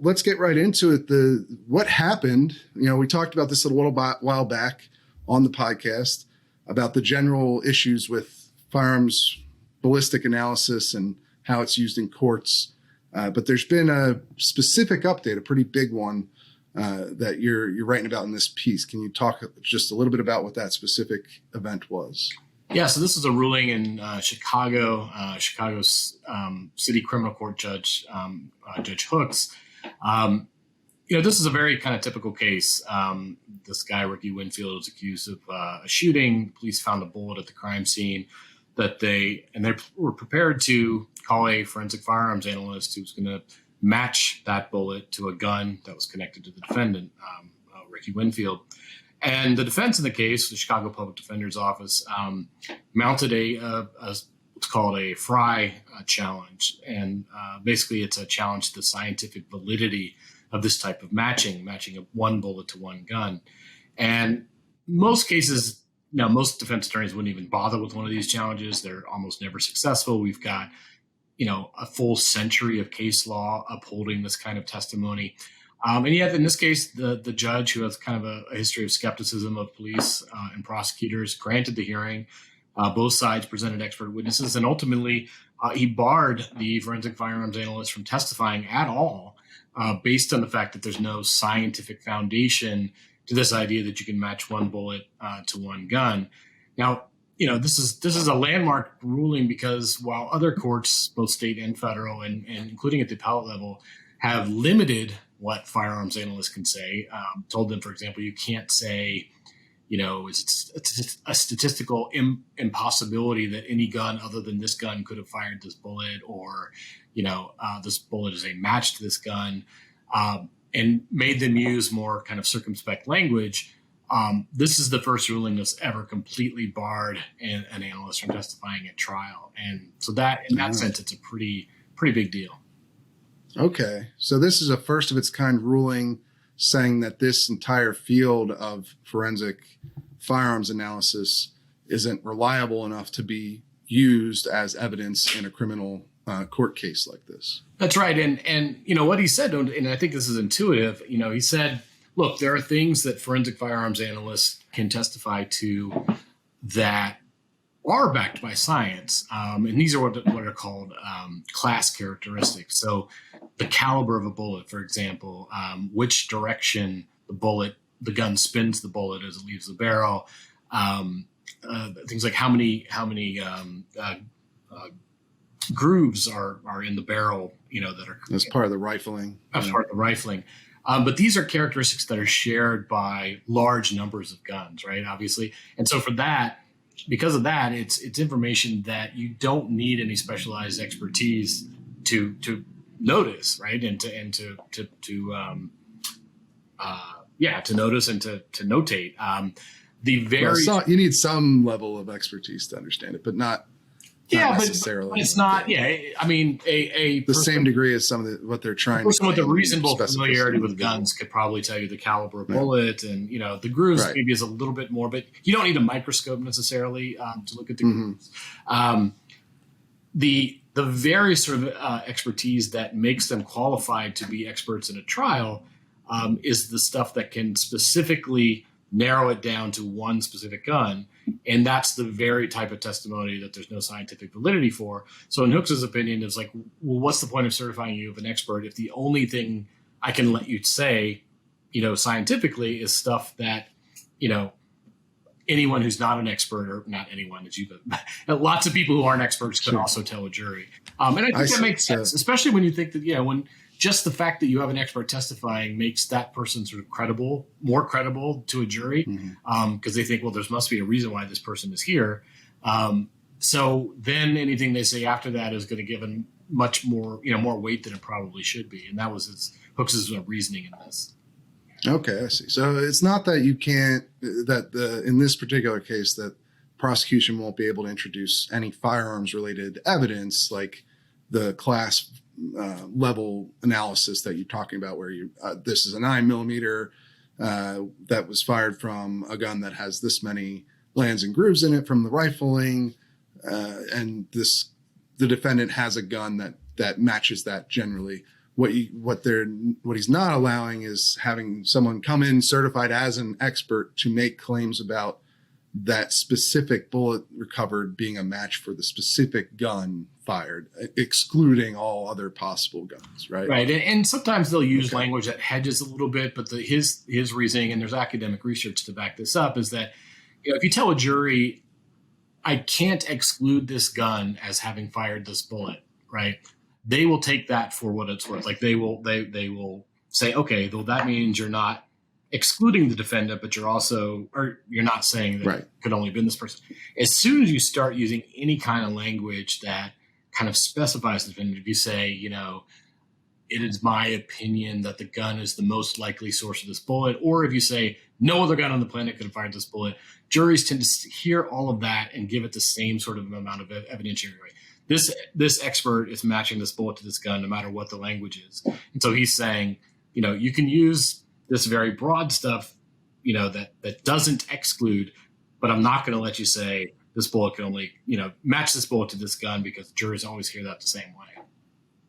let's get right into it. What happened? We talked about this a while back on the podcast about the general issues with firearms ballistic analysis and how it's used in courts. But there's been a specific update, a pretty big one, that you're writing about in this piece. Can you talk just a little bit about what that specific event was? Yeah, so this is a ruling in Chicago's city criminal court judge, Judge Hooks. This is a very kind of typical case. This guy, Ricky Winfield, was accused of a shooting. Police found a bullet at the crime scene they were prepared to call a forensic firearms analyst who was going to match that bullet to a gun that was connected to the defendant, Ricky Winfield. And the defense in the case, the Chicago Public Defender's Office, mounted what's called a Fry challenge. And basically it's a challenge to the scientific validity of this type of matching one bullet to one gun. And most cases, most defense attorneys wouldn't even bother with one of these challenges. They're almost never successful. We've got, a full century of case law upholding this kind of testimony. And yet, in this case, the judge, who has kind of a history of skepticism of police and prosecutors, granted the hearing. Both sides presented expert witnesses, and ultimately, he barred the forensic firearms analyst from testifying at all, based on the fact that there's no scientific foundation to this idea that you can match one bullet to one gun. Now, this is a landmark ruling because while other courts, both state and federal, and including at the appellate level, have limited what firearms analysts can say, told them, for example, you can't say, it's a statistical impossibility that any gun other than this gun could have fired this bullet, or, this bullet is a match to this gun, and made them use more kind of circumspect language. This is the first ruling that's ever completely barred an analyst from testifying at trial. And so that, in that sense, it's a pretty big deal. Okay. So this is a first of its kind ruling saying that this entire field of forensic firearms analysis isn't reliable enough to be used as evidence in a criminal court case like this. That's right. And what he said, and I think this is intuitive, he said, look, there are things that forensic firearms analysts can testify to that are backed by science. And these are what are called class characteristics. So the caliber of a bullet, for example, which direction the gun spins the bullet as it leaves the barrel, things like how many grooves are in the barrel, that are as part of the rifling. As part of the rifling. But these are characteristics that are shared by large numbers of guns, right? Obviously. And so because of that, it's information that you don't need any specialized expertise to notice, right? And to notice and to notate. You need some level of expertise to understand it, but not necessarily. But it's not. Yeah, I mean, the same degree as some of what they're trying. A person with a reasonable familiarity with guns could probably tell you the caliber of bullet, and the grooves maybe is a little bit more, but you don't need a microscope necessarily to look at the grooves. The very sort of expertise that makes them qualified to be experts in a trial is the stuff that can specifically narrow it down to one specific gun. And that's the very type of testimony that there's no scientific validity for. So in Hooks' opinion, it's like, well, what's the point of certifying you as an expert if the only thing I can let you say, scientifically is stuff that, anyone who's not an expert, or not anyone, as you, but lots of people who aren't experts could also tell a jury. And I think that makes sense, especially when you think that, when just the fact that you have an expert testifying makes that person sort of more credible to a jury, because they think, well, there must be a reason why this person is here. So then anything they say after that is going to give them much more, more weight than it probably should be. And that was Hooks' reasoning in this. Okay, I see. So it's not that you can't, in this particular case, that prosecution won't be able to introduce any firearms related evidence like the class level analysis that you're talking about, where this is a 9mm that was fired from a gun that has this many lands and grooves in it from the rifling, and the defendant has a gun that matches that generally. what he's not allowing is having someone come in certified as an expert to make claims about that specific bullet recovered being a match for the specific gun fired, excluding all other possible guns, right? Right. And sometimes they'll use language that hedges a little bit, but his reasoning, and there's academic research to back this up, is that, you know, if you tell a jury, I can't exclude this gun as having fired this bullet, right? They will take that for what it's worth. Like they will say, okay, well, that means you're not excluding the defendant, but you're not saying that it could only have been this person. As soon as you start using any kind of language that kind of specifies the defendant, if you say, you know, it is my opinion that the gun is the most likely source of this bullet, or if you say no other gun on the planet could have fired this bullet, juries tend to hear all of that and give it the same sort of amount of evidentiary weight. This expert is matching this bullet to this gun no matter what the language is. And so he's saying, you know, you can use this very broad stuff, you know, that doesn't exclude, but I'm not going to let you say this bullet can only, you know, match this bullet to this gun, because juries always hear that the same way.